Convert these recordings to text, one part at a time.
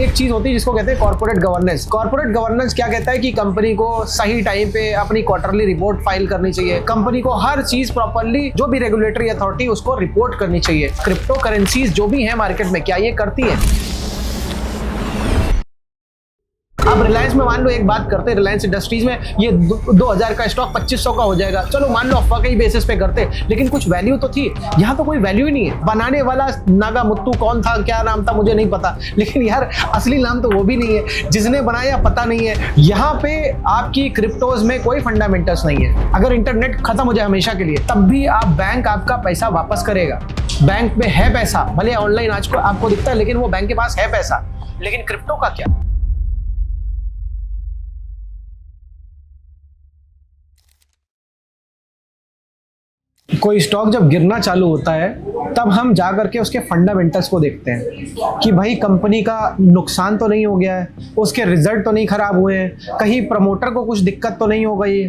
एक चीज होती है जिसको कहते हैं कॉर्पोरेट गवर्नेंस। कॉर्पोरेट गवर्नेंस क्या कहता है कि कंपनी को सही टाइम पे अपनी क्वार्टरली रिपोर्ट फाइल करनी चाहिए, कंपनी को हर चीज प्रॉपर्ली जो भी रेगुलेटरी अथॉरिटी उसको रिपोर्ट करनी चाहिए। क्रिप्टो करेंसीज जो भी है मार्केट में, क्या ये करती है? अब रिलायंस में मान लो एक बात करते, रिलायंस इंडस्ट्रीज में ये 2000 का स्टॉक 2500 का हो जाएगा, चलो मान लो अफवाह के ही बेसिस पे करते, लेकिन कुछ वैल्यू तो थी। यहाँ तो कोई वैल्यू ही नहीं है। बनाने वाला नागा मुत्तू कौन था, क्या नाम था, मुझे नहीं पता, लेकिन यार असली नाम तो वो भी नहीं है, जिसने बनाया पता नहीं है। यहाँ पे आपकी क्रिप्टोज में कोई फंडामेंटल्स नहीं है। अगर इंटरनेट खत्म हो जाए हमेशा के लिए, तब भी बैंक आपका पैसा वापस करेगा। बैंक में है पैसा, भले ऑनलाइन आज को आपको दिखता है, लेकिन वो बैंक के पास है पैसा। लेकिन क्रिप्टो का क्या? कोई स्टॉक जब गिरना चालू होता है तब हम जा करके उसके फंडामेंटल्स को देखते हैं कि भाई कंपनी का नुकसान तो नहीं हो गया है, उसके रिजल्ट तो नहीं खराब हुए हैं, कहीं प्रमोटर को कुछ दिक्कत तो नहीं हो गई है,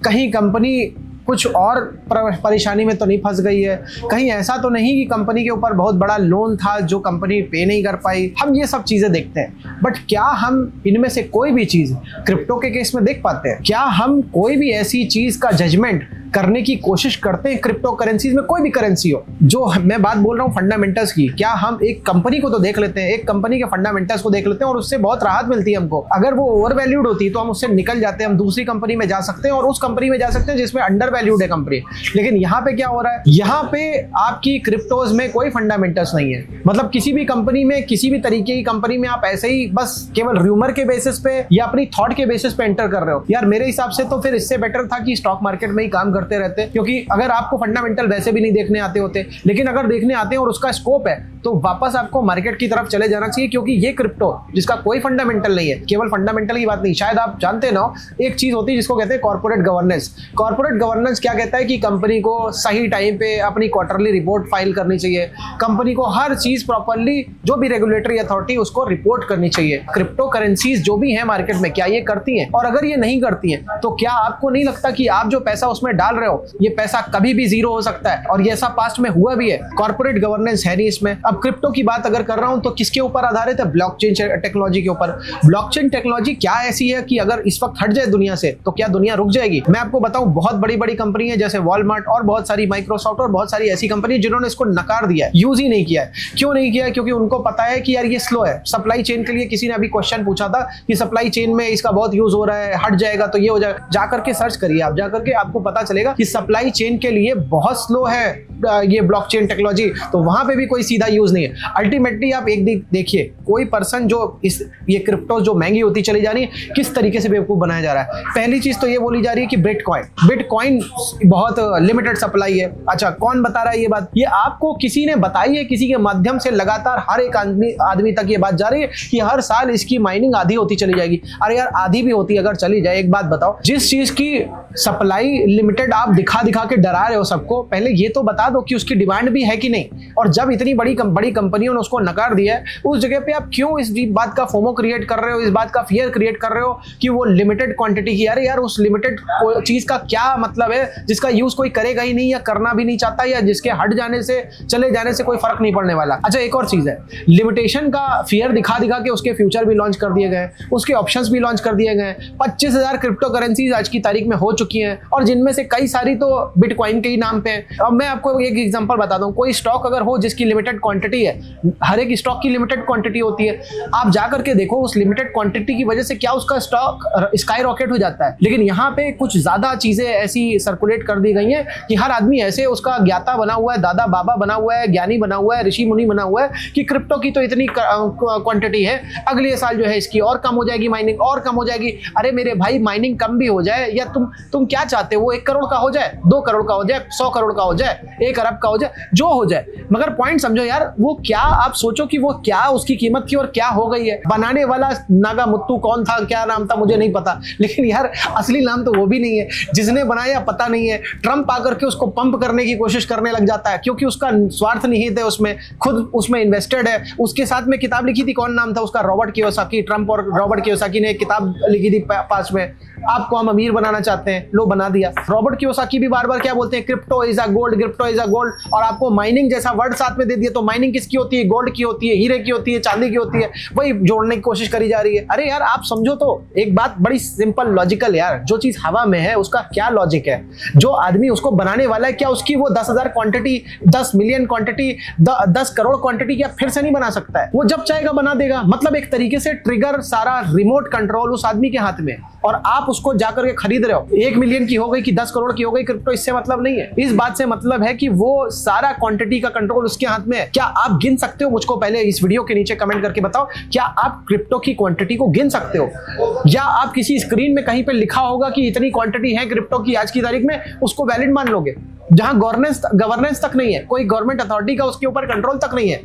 कहीं कंपनी कुछ और परेशानी में तो नहीं फंस गई है, कहीं ऐसा तो नहीं कि कंपनी के ऊपर बहुत बड़ा लोन था जो कंपनी पे नहीं कर पाई। हम ये सब चीजें देखते हैं, बट क्या हम इनमें से कोई भी चीज क्रिप्टो के केस में देख पाते हैं? क्या हम कोई भी ऐसी चीज का जजमेंट करने की कोशिश करते हैं क्रिप्टो करेंसीज में? कोई भी करेंसी हो, जो मैं बात बोल रहा हूँ फंडामेंटल्स की, क्या हम एक कंपनी को तो देख लेते हैं, एक कंपनी के फंडामेंटल्स को देख लेते हैं और उससे बहुत राहत मिलती है हमको। अगर वो ओवर वैल्यूड होती तो हम उससे निकल जाते हैं, हम दूसरी कंपनी में जा सकते हैं और उस कंपनी में जा सकते हैं जिसमें अंडर वैल्यूड है कंपनी। लेकिन यहाँ पे क्या हो रहा है? यहाँ पे आपकी क्रिप्टोज में कोई फंडामेंटल्स नहीं है। मतलब किसी भी कंपनी में, किसी भी तरीके की कंपनी में आप ऐसे ही बस केवल र्यूमर के बेसिस पे या अपनी थॉट के बेसिस पे एंटर कर रहे हो। यार मेरे हिसाब से तो फिर इससे बेटर था कि स्टॉक मार्केट में ही काम करते रहते, क्योंकि अगर आपको फंडामेंटल वैसे भी नहीं देखने आते होते, लेकिन अगर देखने आते हैं और उसका स्कोप है तो वापस आपको मार्केट की तरफ चले जाना चाहिए, क्योंकि ये क्रिप्टो जिसका कोई फंडामेंटल नहीं है, केवल फंडामेंटल की बात नहीं, शायद आप जानते ना हो, एक चीज होती है जिसको कहते हैं कॉर्पोरेट गवर्नेंस। कॉर्पोरेट गवर्नेंस क्या कहता है कि कंपनी को सही टाइम पे अपनी क्वार्टरली रिपोर्ट फाइल करनी चाहिए, कंपनी को हर चीज प्रॉपर्ली जो भी रेगुलेटरी अथॉरिटी उसको रिपोर्ट करनी चाहिए। क्रिप्टो करेंसीज जो भी है मार्केट में, क्या ये करती हैं? और अगर ये नहीं करती हैं तो क्या आपको नहीं लगता कि आप जो पैसा उसमें डाल रहे हो, ये पैसा कभी भी जीरो हो सकता है? और ये ऐसा पास्ट में हुआ भी है। कॉर्पोरेट गवर्नेंस है नहीं इसमें। अब क्रिप्टो की बात अगर कर रहा हूं तो किसके ऊपर आधारित है? ब्लॉकचेन टेक्नोलॉजी के ऊपर। ब्लॉकचेन टेक्नोलॉजी क्या ऐसी है कि अगर इस वक्त हट जाए दुनिया से तो क्या दुनिया रुक जाएगी? मैं आपको बताऊं, बहुत बड़ी बड़ी कंपनी है जैसे वॉलमार्ट और बहुत सारी माइक्रोसॉफ्ट और बहुत सारी ऐसी कंपनी जिन्होंने इसको नकार दिया है, यूज ही नहीं किया है। क्यों नहीं किया है? क्योंकि उनको पता है कि यार ये स्लो है। सप्लाई चेन के लिए किसी ने अभी क्वेश्चन पूछा था कि सप्लाई चेन में इसका बहुत यूज हो रहा है, हट जाएगा तो ये हो जाएगा। जाकर के सर्च करिए आप, जाकर के आपको पता चलेगा कि सप्लाई चेन के लिए बहुत स्लो है ये ब्लॉकचेन टेक्नोलॉजी, तो वहां पे भी कोई सीधा यूज नहीं है। अल्टीमेटली आप एक देखिए, कोई पर्सन जो ये क्रिप्टो जो महंगी होती चली जा रही है, किस तरीके से बेवकूफ बनाया जा रहा है। पहली चीज तो ये बोली जा रही है कि बिटकॉइन बहुत लिमिटेड सप्लाई है। अच्छा, कौन बता रहा है ये बात? ये आपको किसी ने बताई है, किसी के माध्यम से लगातार हर एक आदमी तक ये बात जा रही है कि हर साल इसकी माइनिंग आधी होती चली जाएगी। अरे यार आधी भी होती अगर चली जाए, एक बात बताओ, जिस चीज की सप्लाई लिमिटेड आप दिखा के डरा रहे हो सबको, पहले ये तो बता दो कि उसकी डिमांड भी है कि नहीं। और जब इतनी बड़ी कंपनियों ने उसको नकार दिया है, उस जगह पे आप क्यों इस बात का फोमो क्रिएट कर रहे हो, इस बात का फियर क्रिएट कर रहे हो कि वो लिमिटेड क्वांटिटी की? अरे यार उस लिमिटेड चीज का क्या मतलब है जिसका यूज कोई करेगा ही नहीं या करना भी नहीं चाहता, या जिसके हट जाने से, चले जाने से कोई फर्क नहीं पड़ने वाला। अच्छा, एक और चीज है, लिमिटेशन का फियर दिखा के उसके फ्यूचर भी लॉन्च कर दिए गए, उसके ऑप्शंस भी लॉन्च कर दिए गए। 25,000 क्रिप्टो करेंसीज आज की तारीख में हो चुकी हैं और जिनमें से कई सारी तो बिटकॉइन के ही नाम पे हैं। अब मैं आपको एक एग्जांपल बताता हूं, कोई स्टॉक अगर हो जिसकी लिमिटेड क्वांटिटी है, हर एक स्टॉक की लिमिटेड क्वांटिटी होती है, आप जाकर के देखो उस लिमिटेड क्वांटिटी की वजह से क्या उसका स्टॉक स्काई रॉकेट हो जाता है। लेकिन यहाँ पे कुछ ज्यादा चीजें ऐसी सर्कुलेट कर दी गई हैं कि हर आदमी ऐसे उसका ज्ञाता बना हुआ है, दादा बाबा बना हुआ है, ज्ञानी बना हुआ है, ऋषि मुनि बना हुआ है कि क्रिप्टो की तो इतनी क्वांटिटी है, अगले साल जो है इसकी और कम हो जाएगी, माइनिंग और कम हो जाएगी। अरे मेरे भाई, माइनिंग कम भी हो जाए या तुम क्या चाहते हो? वो 1 करोड़ का हो जाए, 2 करोड़ का हो जाए, 100 करोड़ का हो जाए, 1 अरब का हो जाए, जो हो जाए, मगर पॉइंट समझो यार, वो क्या, आप सोचो कि वो क्या उसकी कीमत थी और क्या हो गई है। बनाने वाला नागा मुत्तू कौन था, क्या नाम था, मुझे नहीं पता, लेकिन यार असली नाम तो वो भी नहीं है, जिसने बनाया पता नहीं है। ट्रंप आकर के उसको पंप करने की कोशिश करने लग जाता है क्योंकि उसका स्वार्थ निहित है उसमें, खुद उसमें इन्वेस्टेड है। उसके साथ में किताब लिखी थी, कौन नाम था उसका? Robert Kiyosaki. ट्रंप और रॉबर्ट कियोसाकी ने एक किताब लिखी थी पास में, आपको हम अमीर बनाना चाहते हैं, लो बना दिया। रॉबर्ट कियोसाकी भी बार बार क्या बोलते हैं, crypto is a gold, crypto is a gold, और आपको माइनिंग जैसा वर्ड साथ में दे दिया। तो माइनिंग किसकी होती है, गोल्ड की होती है, हीरे की होती है, चांदी की होती है, वही जोड़ने की कोशिश करी जा रही है। अरे यार आप समझो तो एक बात बड़ी सिंपल लॉजिकल यार, जो चीज हवा में है उसका क्या लॉजिक है, जो आदमी उसको बनाने वाला है क्या उसकी वो 10,000 quantity, 10 million quantity, 10 crore quantity क्या फिर से नहीं बना सकता है? वो जब चाहेगा बना देगा। मतलब एक तरीके से ट्रिगर, सारा रिमोट कंट्रोल उस आदमी के हाथ में, और आप उसको जाकर के खरीद रहे हो। 1 मिलियन की हो गई कि 10 करोड़ की हो गई, क्रिप्टो इससे मतलब नहीं है। इस बात से मतलब है कि वो सारा क्वांटिटी का कंट्रोल उसके हाथ में है। क्या आप गिन सकते हो? मुझको पहले इस वीडियो के नीचे कमेंट करके बताओ, क्या आप क्रिप्टो की क्वांटिटी को गिन सकते हो? या आप किसी स्क्रीन में कहीं पे लिखा होगा कि इतनी क्वांटिटी है क्रिप्टो की आज की तारीख में, उसको वैलिड मान लोगे? जहां गवर्नेंस तक नहीं है, कोई गवर्नमेंट अथॉरिटी का उसके ऊपर कंट्रोल तक नहीं है।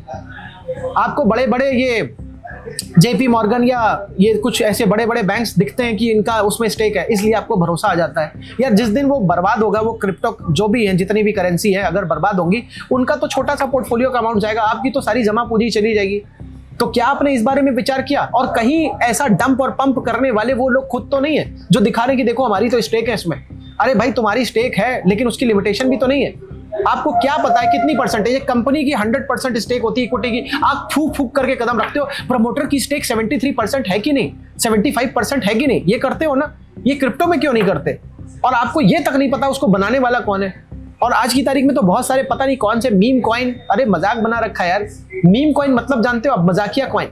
आपको बड़े बड़े ये जेपी मॉर्गन या ये कुछ ऐसे बड़े बड़े बैंक्स दिखते हैं कि इनका उसमें स्टेक है, इसलिए आपको भरोसा आ जाता है। यार जिस दिन वो बर्बाद होगा, वो क्रिप्टो जो भी है, जितनी भी करेंसी है, अगर बर्बाद होंगी, उनका तो छोटा सा पोर्टफोलियो का अमाउंट जाएगा, आपकी तो सारी जमा पूंजी चली जाएगी। तो क्या आपने इस बारे में विचार किया? और कहीं ऐसा डंप और पंप करने वाले वो लोग खुद तो नहीं है जो दिखा रहे कि देखो हमारी तो स्टेक है इसमें। अरे भाई तुम्हारी स्टेक है, लेकिन उसकी लिमिटेशन भी तो नहीं है। आपको क्या पता है कितनी परसेंटेज? कंपनी की 100% स्टेक होती है इक्विटी की, आप फूक फूक करके कदम रखते हो। प्रमोटर की स्टेक 73% है कि नहीं, 75% है कि नहीं, ये करते हो ना? ये क्रिप्टो में क्यों नहीं करते? और आपको ये तक नहीं पता उसको बनाने वाला कौन है। और आज की तारीख में तो बहुत सारे पता नहीं कौन से मीम कॉइन, अरे मजाक बना रखा है यार। मीम कॉइन मतलब जानते हो आप? मजाकिया कॉइन।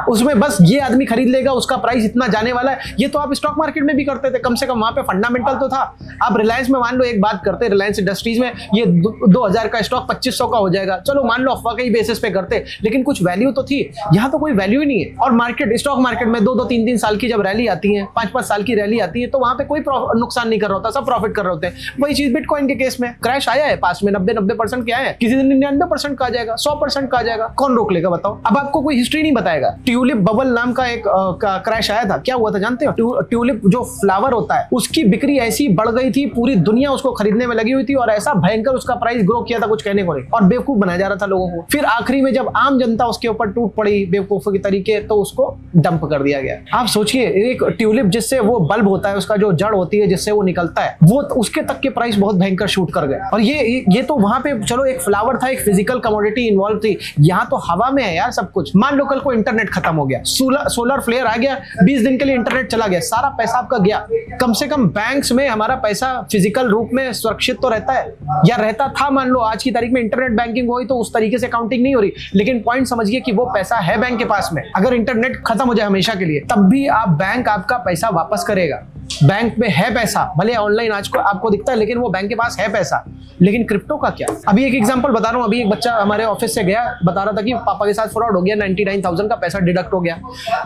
उसमें बस ये आदमी खरीद लेगा, उसका प्राइस इतना जाने वाला है। ये तो आप स्टॉक मार्केट में भी करते थे, कम से कम वहां पे फंडामेंटल तो था। आप रिलायंस में मान लो एक बात करते, रिलायंस इंडस्ट्रीज में ये 2000 का स्टॉक 2500 का हो जाएगा, चलो मान लो अफवाह के बेसिस पे करते, लेकिन कुछ वैल्यू तो थी। यहाँ तो कोई वैल्यू ही नहीं है। और मार्केट, स्टॉक मार्केट में 2-2, 3-3 साल की जब रैली आती है, 5-5 साल की रैली आती है, तो वहां पे कोई नुकसान नहीं कर रहा होता, सब प्रॉफिट कर रहे होते हैं। वही चीज बिटकॉइन के केस में, क्रैश आया है पास में, 90% के आए हैं, किसी दिन 99% का आ जाएगा, 100% का आ जाएगा, कौन रोक लेगा बताओ? अब आपको कोई हिस्ट्री नहीं बताएगा। ट्यूलिप बबल नाम का एक क्रैश आया था, क्या हुआ था जानते हो? ट्यूलिप जो फ्लावर होता है उसकी बिक्री ऐसी बढ़ गई थी, पूरी दुनिया उसको खरीदने में लगी हुई थी, और ऐसा भयंकर उसका प्राइस ग्रो किया था, कुछ कहने को नहीं, और बेवकूफ बनाया जा रहा था लोगों को। फिर आखिरी में जब आम जनता उसके ऊपर टूट पड़ी बेवकूफों के तरीके, तो उसको डंप कर दिया गया। आप सोचिए, एक ट्यूलिप जिससे वो बल्ब होता है, उसका जो जड़ होती है जिससे वो निकलता है, वो उसके तक के प्राइस बहुत भयंकर शूट कर गए। और ये तो वहां पे चलो एक फ्लावर था, एक फिजिकल कमोडिटी इन्वॉल्व थी, यहाँ तो हवा में है यार सब कुछ। मान लो कल को इंटरनेट खत्म हो गया, सोलर फ्लेयर आ गया, 20 दिन के लिए इंटरनेट चला गया, सारा पैसा आपका गया। कम से कम बैंक्स में हमारा पैसा फिजिकल रूप में सुरक्षित तो रहता है, या रहता था। मान लो आज की तारीख में इंटरनेट बैंकिंग हुई तो उस तरीके से काउंटिंग नहीं हो रही, लेकिन पॉइंट समझिए कि वो पैसा है बैंक के पास में। अगर इंटरनेट खत्म हो जाए हमेशा के लिए, तब भी बैंक आपका पैसा वापस करेगा। बैंक में है पैसा, भले ऑनलाइन आज को आपको दिखता है, लेकिन वो बैंक के पास है पैसा। लेकिन क्रिप्टो का क्या? अभी एक एग्जांपल बता रहा हूं। अभी एक बच्चा हमारे ऑफिस से गया, बता रहा था कि पापा के साथ फ्रॉड हो गया, 99,000 का पैसा डिडक्ट हो गया।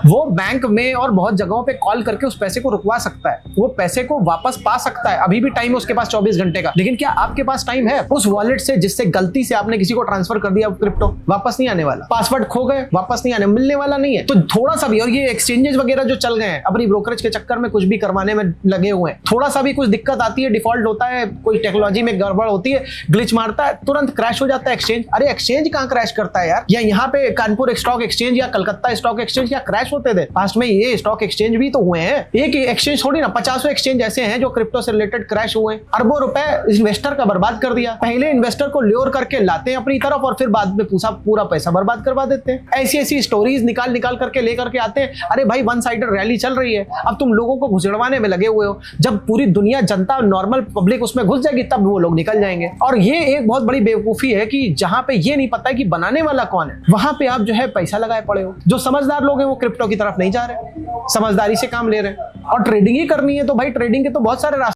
वो बैंक में और बहुत जगहों पे कॉल करके उस पैसे को रुकवा सकता है, वो पैसे को वापस पा सकता है। अभी भी टाइम है उसके पास 24 घंटे का। लेकिन क्या आपके पास टाइम है? उस वॉलेट से जिससे गलती से आपने किसी को ट्रांसफर कर दिया क्रिप्टो, वापस नहीं आने वाला। पासवर्ड खो गए, वापस नहीं आने, मिलने वाला नहीं है। तो थोड़ा सा भी, और ये एक्सचेंजेस वगैरह जो चल गए हैं अपनी ब्रोकरेज के चक्कर में कुछ भी करवाने में लगे हुए हैं, थोड़ा सा भी कुछ दिक्कत आती है, डिफॉल्ट होता है, कोई टेक्नोलॉजी में गड़बड़ होती है, ग्लिच मारता है, तुरंत क्रैश हो जाता है एक्सचेंज। अरे एक्सचेंज कहां क्रैश करता है यार? या यहाँ पे कानपुर स्टॉक एक्सचेंज या कलकत्ता स्टॉक एक्सचेंज क्या क्रैश होते थे? पास्ट में ये स्टॉक एक्सचेंज भी तो हुए हैं। एक एक्सचेंज थोड़ी ना, 50 एक्सचेंज ऐसे हैं जो क्रिप्टो से रिलेटेड क्रैश हुए। अरबों रुपए इन्वेस्टर का बर्बाद कर दिया। पहले इन्वेस्टर को ल्योर करके लाते हैं अपनी तरफ, और फिर बाद में पूरा पैसा बर्बाद करवा देते हैं। ऐसी स्टोरीज निकाल करके लेकर के आते हैं। अरे भाई वन साइडेड रैली चल रही है, अब तुम लोगों को घुसड़वाने में लगे हुए हो। जब पूरी दुनिया, जनता, नॉर्मल पब्लिक उसमें घुस जाएगी, तब वो लोग निकल जाएंगे। और ये एक बहुत बड़ी बेवकूफी है कि जहां पे ये नहीं पता है कि बनाने वाला कौन है, वहां पे आप जो है पैसा लगाए पड़े हो। जो समझदार लोग हैं वो क्रिप्टो की तरफ नहीं जा रहे, समझदारी से काम ले रहे हैं। और ट्रेडिंग ही करनी है तो भाई ट्रेडिंग के तो बहुत सारे